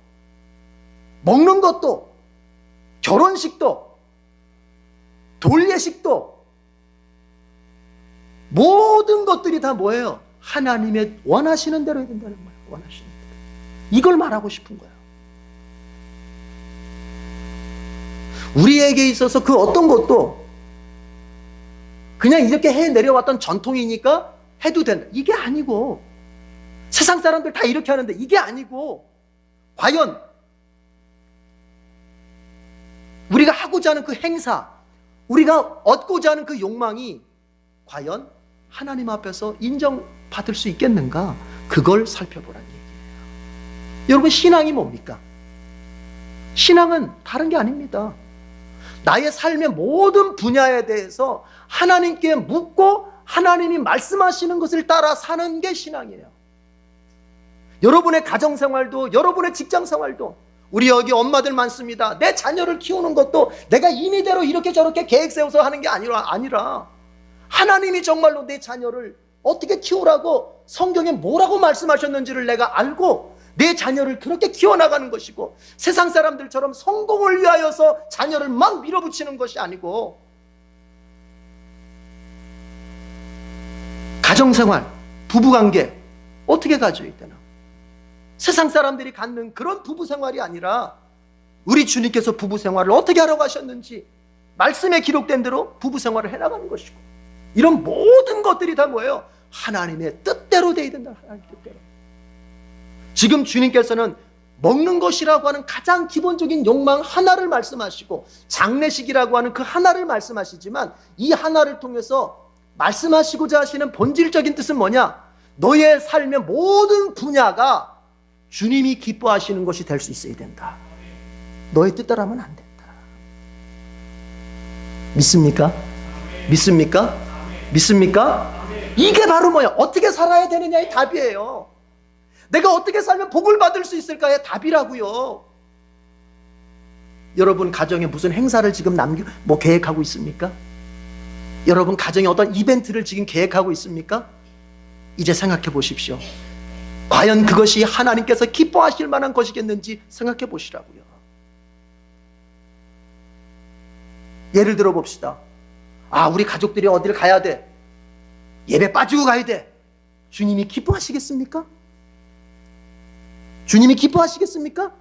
먹는 것도, 결혼식도, 돌예식도, 모든 것들이 다 뭐예요? 하나님의 원하시는 대로 해야 된다는 거예요. 원하시는 대로. 이걸 말하고 싶은 거예요. 우리에게 있어서 그 어떤 것도 그냥 이렇게 해 내려왔던 전통이니까 해도 된다. 이게 아니고, 세상 사람들 다 이렇게 하는데 이게 아니고, 과연 우리가 하고자 하는 그 행사, 우리가 얻고자 하는 그 욕망이 과연 하나님 앞에서 인정받을 수 있겠는가? 그걸 살펴보라는 얘기예요. 여러분, 신앙이 뭡니까? 신앙은 다른 게 아닙니다. 나의 삶의 모든 분야에 대해서 하나님께 묻고 하나님이 말씀하시는 것을 따라 사는 게 신앙이에요. 여러분의 가정생활도, 여러분의 직장생활도, 우리 여기 엄마들 많습니다. 내 자녀를 키우는 것도 내가 임의대로 이렇게 저렇게 계획 세워서 하는 게 아니라 하나님이 정말로 내 자녀를 어떻게 키우라고 성경에 뭐라고 말씀하셨는지를 내가 알고 내 자녀를 그렇게 키워나가는 것이고, 세상 사람들처럼 성공을 위하여서 자녀를 막 밀어붙이는 것이 아니고, 가정생활, 부부관계 어떻게 가져야 되나? 세상 사람들이 갖는 그런 부부생활이 아니라 우리 주님께서 부부생활을 어떻게 하라고 하셨는지 말씀에 기록된 대로 부부생활을 해나가는 것이고, 이런 모든 것들이 다 뭐예요? 하나님의 뜻대로 돼야 된다. 하나님의 뜻대로. 지금 주님께서는 먹는 것이라고 하는 가장 기본적인 욕망 하나를 말씀하시고, 장례식이라고 하는 그 하나를 말씀하시지만, 이 하나를 통해서 말씀하시고자 하시는 본질적인 뜻은 뭐냐? 너의 삶의 모든 분야가 주님이 기뻐하시는 것이 될 수 있어야 된다. 너의 뜻대로 하면 안 된다. 믿습니까? 믿습니까? 믿습니까? 이게 바로 뭐야? 어떻게 살아야 되느냐의 답이에요. 내가 어떻게 살면 복을 받을 수 있을까의 답이라고요. 여러분 가정에 무슨 행사를 지금 계획하고 있습니까? 여러분 가정에 어떤 이벤트를 지금 계획하고 있습니까? 이제 생각해 보십시오. 과연 그것이 하나님께서 기뻐하실 만한 것이겠는지 생각해 보시라고요. 예를 들어 봅시다. 우리 가족들이 어디를 가야 돼. 예배 빠지고 가야 돼. 주님이 기뻐하시겠습니까? 주님이 기뻐하시겠습니까?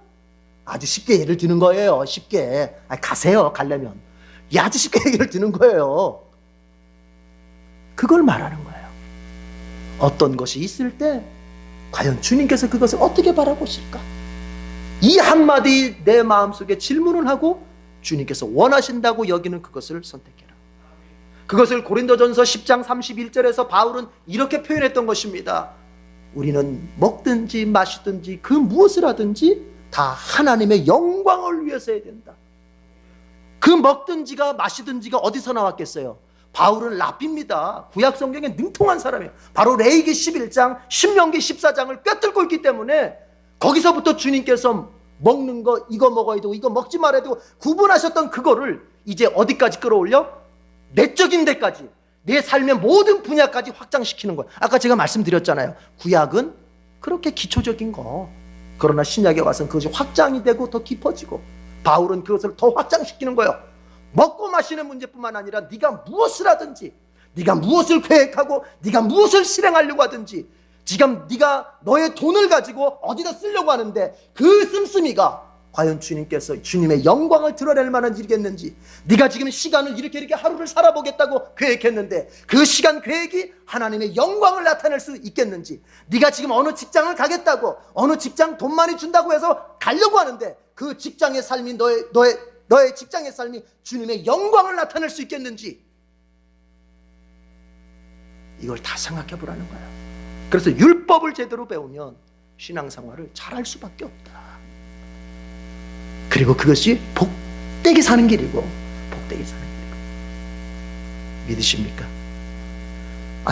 아주 쉽게 예를 드는 거예요. 쉽게. 가세요. 가려면. 아주 쉽게 예를 드는 거예요. 그걸 말하는 거예요. 어떤 것이 있을 때 과연 주님께서 그것을 어떻게 바라보실까? 이 한마디 내 마음속에 질문을 하고 주님께서 원하신다고 여기는 그것을 선택해라. 그것을 고린도전서 10장 31절에서 바울은 이렇게 표현했던 것입니다. 우리는 먹든지 마시든지 그 무엇을 하든지 다 하나님의 영광을 위해서 해야 된다. 그 먹든지가 마시든지가 어디서 나왔겠어요? 바울은 랍비입니다. 구약 성경에 능통한 사람이에요. 바로 레위기 11장, 신명기 14장을 꿰뚫고 있기 때문에 거기서부터 주님께서 먹는 거 이거 먹어야 되고 이거 먹지 말아야 되고 구분하셨던 그거를 이제 어디까지 끌어올려? 내적인 데까지, 내 삶의 모든 분야까지 확장시키는 거예요. 아까 제가 말씀드렸잖아요. 구약은 그렇게 기초적인 거, 그러나 신약에 와서는 그것이 확장이 되고 더 깊어지고, 바울은 그것을 더 확장시키는 거예요. 먹고 마시는 문제뿐만 아니라 네가 무엇을 하든지, 네가 무엇을 계획하고 네가 무엇을 실행하려고 하든지, 지금 네가 너의 돈을 가지고 어디다 쓰려고 하는데 그 씀씀이가 과연 주님께서 주님의 영광을 드러낼 만한 일이겠는지, 네가 지금 시간을 이렇게 하루를 살아보겠다고 계획했는데 그 시간 계획이 하나님의 영광을 나타낼 수 있겠는지, 네가 지금 어느 직장을 가겠다고, 어느 직장 돈 많이 준다고 해서 가려고 하는데 그 직장의 삶이 너의 직장의 삶이 주님의 영광을 나타낼 수 있겠는지, 이걸 다 생각해 보라는 거예요. 그래서 율법을 제대로 배우면 신앙생활을 잘할 수밖에 없다. 그리고 그것이 복되게 사는 길이고, 복되게 사는 길이고. 믿으십니까?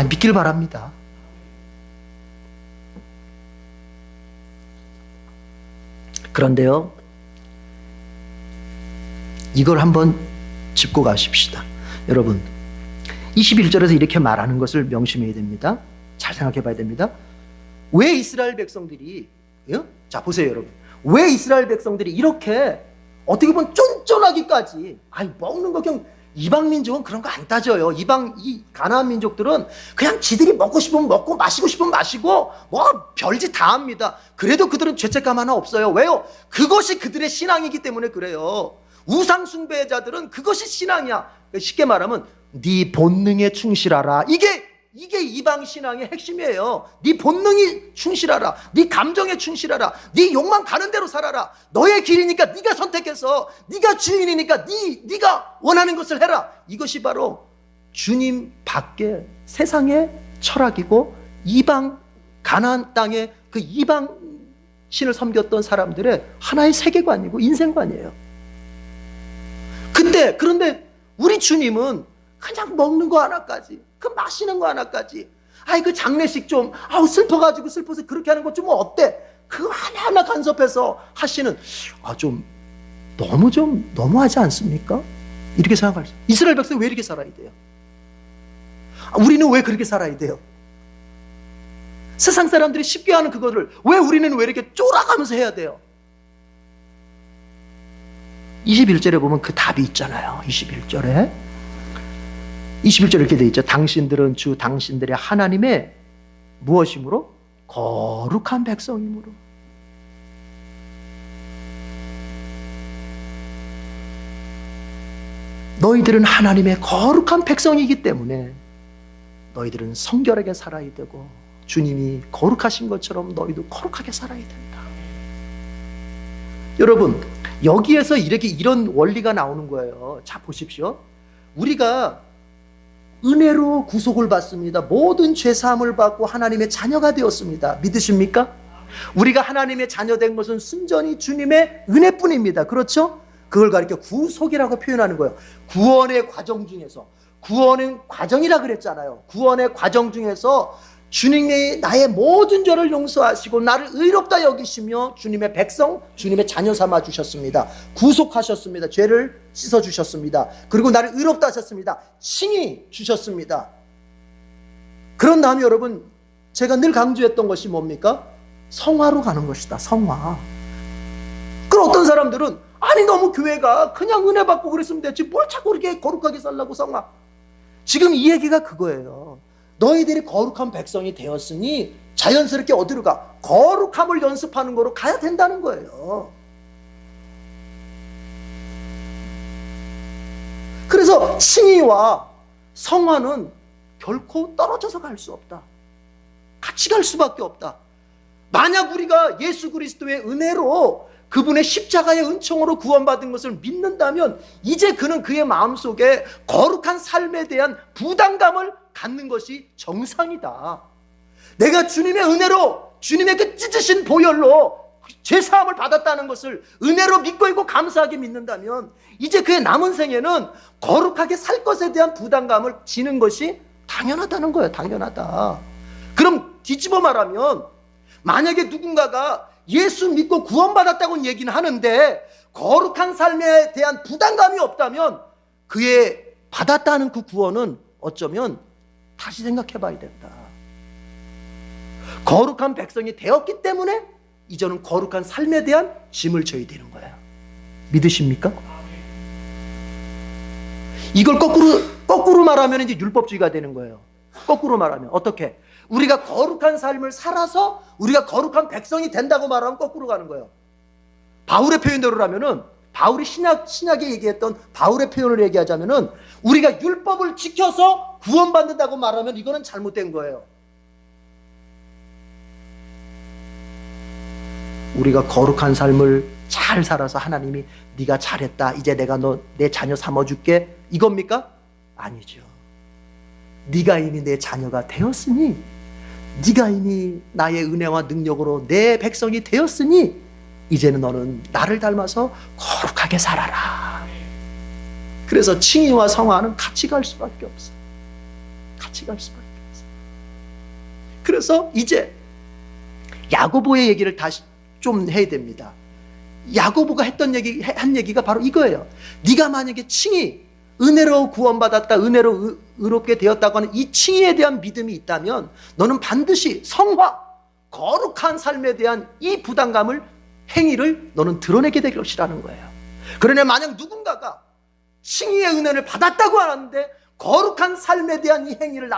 믿길 바랍니다. 그런데요, 이걸 한번 짚고 가십시다. 여러분, 21절에서 이렇게 말하는 것을 명심해야 됩니다. 잘 생각해 봐야 됩니다. 왜 이스라엘 백성들이, 자 보세요 여러분, 왜 이스라엘 백성들이 이렇게 어떻게 보면 쫀쫀하기까지, 먹는 거 그냥, 이방 민족은 그런 거 안 따져요. 이 가나안 민족들은 그냥 지들이 먹고 싶으면 먹고 마시고 싶으면 마시고 뭐 별짓 다 합니다. 그래도 그들은 죄책감 하나 없어요. 왜요? 그것이 그들의 신앙이기 때문에 그래요. 우상 숭배자들은 그것이 신앙이야. 쉽게 말하면 네 본능에 충실하라. 이게 이방 신앙의 핵심이에요. 네 본능이 충실하라. 네 감정에 충실하라. 네 욕망 가는 대로 살아라. 너의 길이니까 네가 선택해서, 네가 주인이니까 네가 원하는 것을 해라. 이것이 바로 주님 밖에 세상의 철학이고, 이방 가나안 땅의 그 이방 신을 섬겼던 사람들의 하나의 세계관이고 인생관이에요. 그런데 우리 주님은 그냥 먹는 거 하나까지, 그 마시는 거 하나까지, 그 장례식 좀 슬퍼가지고 슬퍼서 그렇게 하는 것 좀 어때? 그거 하나하나 간섭해서 하시는, 좀 너무하지 않습니까? 이렇게 생각할 수. 이스라엘 백성이 왜 이렇게 살아야 돼요? 우리는 왜 그렇게 살아야 돼요? 세상 사람들이 쉽게 하는 그거를 우리는 왜 이렇게 쫄아가면서 해야 돼요? 21절에 보면 그 답이 있잖아요. 21절에 이렇게 되어 있죠. 당신들은 주 당신들의 하나님의 무엇이므로? 거룩한 백성이므로. 너희들은 하나님의 거룩한 백성이기 때문에 너희들은 성결하게 살아야 되고, 주님이 거룩하신 것처럼 너희도 거룩하게 살아야 된다. 여러분, 여기에서 이런 원리가 나오는 거예요. 자 보십시오. 우리가 은혜로 구속을 받습니다. 모든 죄사함을 받고 하나님의 자녀가 되었습니다. 믿으십니까? 우리가 하나님의 자녀된 것은 순전히 주님의 은혜뿐입니다. 그렇죠? 그걸 가리켜 구속이라고 표현하는 거예요. 구원의 과정 중에서, 구원은 과정이라 그랬잖아요. 구원의 과정 중에서 주님이 나의 모든 죄를 용서하시고 나를 의롭다 여기시며 주님의 백성, 주님의 자녀 삼아 주셨습니다. 구속하셨습니다. 죄를 씻어 주셨습니다. 그리고 나를 의롭다 하셨습니다. 칭의 주셨습니다. 그런 다음에 여러분, 제가 늘 강조했던 것이 뭡니까? 성화로 가는 것이다. 성화. 그럼 어떤 사람들은 아니 너무 교회가 그냥 은혜 받고 그랬으면 됐지 뭘 자꾸 그렇게 거룩하게 살라고 성화. 지금 이 얘기가 그거예요. 너희들이 거룩한 백성이 되었으니 자연스럽게 어디로 가? 거룩함을 연습하는 거로 가야 된다는 거예요. 그래서 칭의와 성화는 결코 떨어져서 갈 수 없다. 같이 갈 수밖에 없다. 만약 우리가 예수 그리스도의 은혜로 그분의 십자가의 은총으로 구원받은 것을 믿는다면 이제 그는 그의 마음속에 거룩한 삶에 대한 부담감을 갖는 것이 정상이다. 내가 주님의 은혜로 주님의 그 찢으신 보혈로 죄사함을 받았다는 것을 은혜로 믿고 있고 감사하게 믿는다면 이제 그의 남은 생에는 거룩하게 살 것에 대한 부담감을 지는 것이 당연하다는 거예요. 당연하다. 그럼 뒤집어 말하면 만약에 누군가가 예수 믿고 구원받았다고는 얘기는 하는데 거룩한 삶에 대한 부담감이 없다면 그의 받았다는 그 구원은 어쩌면 다시 생각해 봐야 된다. 거룩한 백성이 되었기 때문에 이제는 거룩한 삶에 대한 짐을 져야 되는 거예요. 믿으십니까? 이걸 거꾸로 말하면 이제 율법주의가 되는 거예요. 거꾸로 말하면 어떻게? 우리가 거룩한 삶을 살아서 우리가 거룩한 백성이 된다고 말하면 거꾸로 가는 거예요. 바울의 표현대로라면은 바울이 신약에 얘기했던 바울의 표현을 얘기하자면은 우리가 율법을 지켜서 구원받는다고 말하면 이거는 잘못된 거예요. 우리가 거룩한 삶을 잘 살아서 하나님이 네가 잘했다. 이제 내가 너 내 자녀 삼아줄게. 이겁니까? 아니죠. 네가 이미 내 자녀가 되었으니 네가 이미 나의 은혜와 능력으로 내 백성이 되었으니 이제는 너는 나를 닮아서 거룩하게 살아라. 그래서 칭의와 성화는 같이 갈 수밖에 없어. 같이 갈 수밖에 없어. 그래서 이제 야고보의 얘기를 다시 좀 해야 됩니다. 야고보가 한 얘기가 바로 이거예요. 네가 만약에 칭의, 은혜로 구원받았다, 은혜로 의롭게 되었다고 하는 이 칭의에 대한 믿음이 있다면 너는 반드시 성화, 거룩한 삶에 대한 이 부담감을, 행위를 너는 드러내게 될 것이라는 거예요. 그러나 만약 누군가가 칭의의 은혜를 받았다고 하는데 거룩한 삶에 대한 이 행위를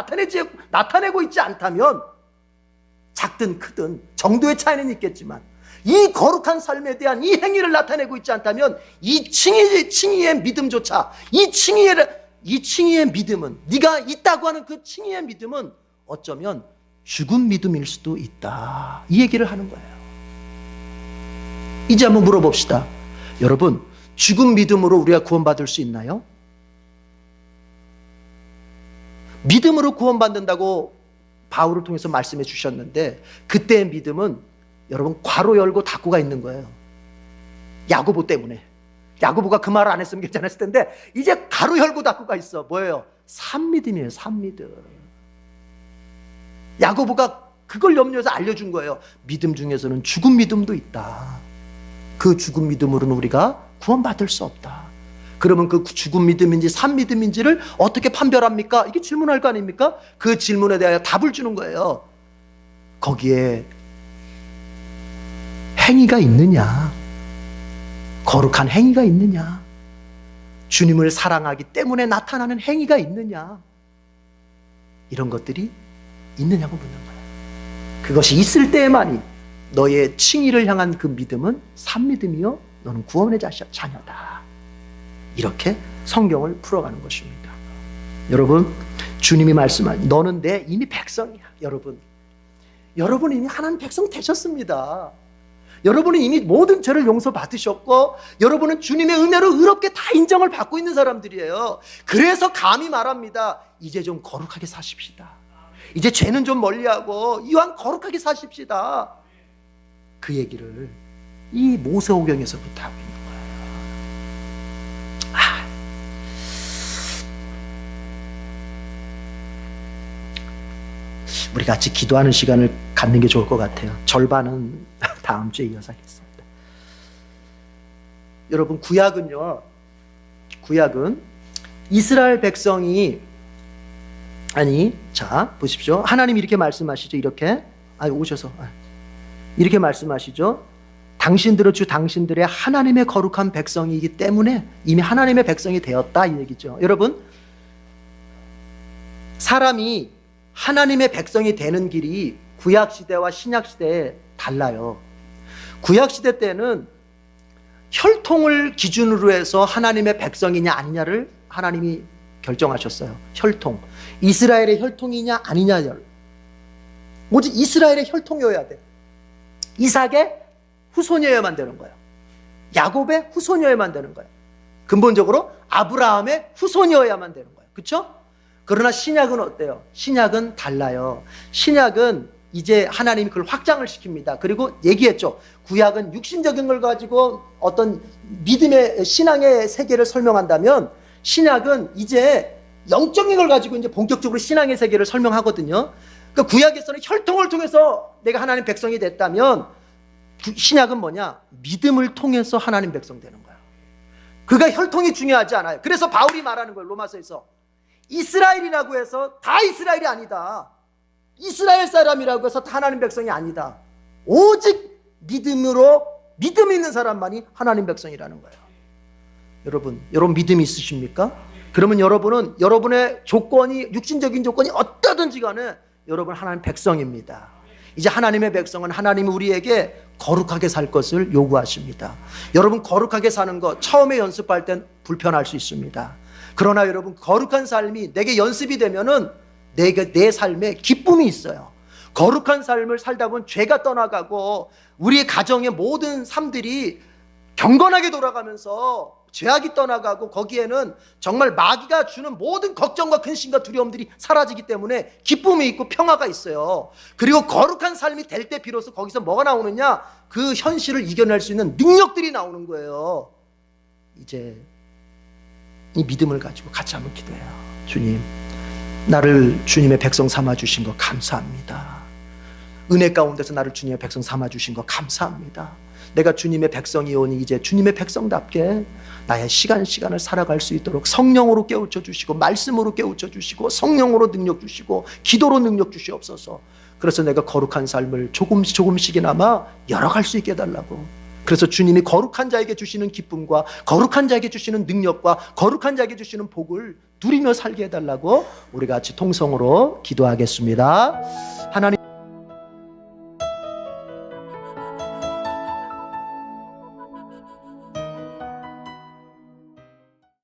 나타내고 있지 않다면 작든 크든 정도의 차이는 있겠지만 이 거룩한 삶에 대한 이 행위를 나타내고 있지 않다면 이 칭의의 믿음조차 이 칭의의 믿음은 네가 있다고 하는 그 칭의의 믿음은 어쩌면 죽은 믿음일 수도 있다. 이 얘기를 하는 거예요. 이제 한번 물어봅시다. 여러분, 죽은 믿음으로 우리가 구원받을 수 있나요? 믿음으로 구원받는다고 바울을 통해서 말씀해 주셨는데 그때의 믿음은 여러분 괄호 열고 닫고가 있는 거예요. 야고보 때문에. 야고보가 그 말을 안 했으면 괜찮았을 텐데 이제 가로 열고 닫고가 있어. 뭐예요? 산믿음이에요. 산믿음. 야고보가 그걸 염려해서 알려준 거예요. 믿음 중에서는 죽은 믿음도 있다. 그 죽은 믿음으로는 우리가 구원받을 수 없다. 그러면 그 죽은 믿음인지 산 믿음인지를 어떻게 판별합니까? 이게 질문할 거 아닙니까? 그 질문에 대하여 답을 주는 거예요. 거기에 행위가 있느냐? 거룩한 행위가 있느냐? 주님을 사랑하기 때문에 나타나는 행위가 있느냐? 이런 것들이 있느냐고 묻는 거예요. 그것이 있을 때에만이 너의 칭의를 향한 그 믿음은 산 믿음이요 너는 구원의 자녀다. 이렇게 성경을 풀어가는 것입니다. 여러분, 주님이 말씀한 너는 내 이미 백성이야. 여러분 이미 하나님 백성 되셨습니다. 여러분은 이미 모든 죄를 용서받으셨고 여러분은 주님의 은혜로 의롭게 다 인정을 받고 있는 사람들이에요. 그래서 감히 말합니다. 이제 좀 거룩하게 사십시다. 이제 죄는 좀 멀리하고 이왕 거룩하게 사십시다. 그 얘기를 이 모세오경에서부터 하고 있는 거예요. 우리 같이 기도하는 시간을 갖는 게 좋을 것 같아요. 절반은 다음 주에 이어서 하겠습니다. 여러분, 구약은 이스라엘 백성이 자 보십시오. 하나님이 이렇게 말씀하시죠. 이렇게 말씀하시죠. 당신들은 주 당신들의 하나님의 거룩한 백성이기 때문에 이미 하나님의 백성이 되었다 이 얘기죠. 여러분, 사람이 하나님의 백성이 되는 길이 구약시대와 신약시대에 달라요. 구약시대 때는 혈통을 기준으로 해서 하나님의 백성이냐 아니냐를 하나님이 결정하셨어요. 혈통. 이스라엘의 혈통이냐 아니냐를. 오직 이스라엘의 혈통이어야 돼. 이삭의 후손이어야만 되는 거예요. 야곱의 후손이어야만 되는 거예요. 근본적으로 아브라함의 후손이어야만 되는 거예요. 그렇죠? 그러나 신약은 어때요? 신약은 달라요. 신약은 이제 하나님이 그걸 확장을 시킵니다. 그리고 얘기했죠. 구약은 육신적인 걸 가지고 어떤 믿음의 신앙의 세계를 설명한다면 신약은 이제 영적인 걸 가지고 이제 본격적으로 신앙의 세계를 설명하거든요. 그러니까 구약에서는 혈통을 통해서 내가 하나님 백성이 됐다면 신약은 뭐냐? 믿음을 통해서 하나님 백성 되는 거야. 그가 혈통이 중요하지 않아요. 그래서 바울이 말하는 거예요. 로마서에서 이스라엘이라고 해서 다 이스라엘이 아니다. 이스라엘 사람이라고 해서 다 하나님 백성이 아니다. 오직 믿음으로 믿음 있는 사람만이 하나님 백성이라는 거예요. 여러분 믿음이 있으십니까? 그러면 여러분은 여러분의 조건이 육신적인 조건이 어떠든지 간에 여러분 하나님 백성입니다. 이제 하나님의 백성은 하나님이 우리에게 거룩하게 살 것을 요구하십니다. 여러분 거룩하게 사는 거 처음에 연습할 땐 불편할 수 있습니다. 그러나 여러분 거룩한 삶이 내게 연습이 되면은 내 삶에 기쁨이 있어요. 거룩한 삶을 살다 보면 죄가 떠나가고 우리의 가정의 모든 삶들이 경건하게 돌아가면서 죄악이 떠나가고 거기에는 정말 마귀가 주는 모든 걱정과 근심과 두려움들이 사라지기 때문에 기쁨이 있고 평화가 있어요. 그리고 거룩한 삶이 될 때 비로소 거기서 뭐가 나오느냐? 그 현실을 이겨낼 수 있는 능력들이 나오는 거예요. 이제 이 믿음을 가지고 같이 한번 기도해요. 주님, 나를 주님의 백성 삼아주신 거 감사합니다. 은혜 가운데서 나를 주님의 백성 삼아주신 거 감사합니다. 내가 주님의 백성이오니 이제 주님의 백성답게 나의 시간을 살아갈 수 있도록 성령으로 깨우쳐 주시고 말씀으로 깨우쳐 주시고 성령으로 능력 주시고 기도로 능력 주시옵소서. 그래서 내가 거룩한 삶을 조금씩이나마 열어갈 수 있게 해달라고. 그래서 주님이 거룩한 자에게 주시는 기쁨과 거룩한 자에게 주시는 능력과 거룩한 자에게 주시는 복을 누리며 살게 해달라고 우리 같이 통성으로 기도하겠습니다. 하나님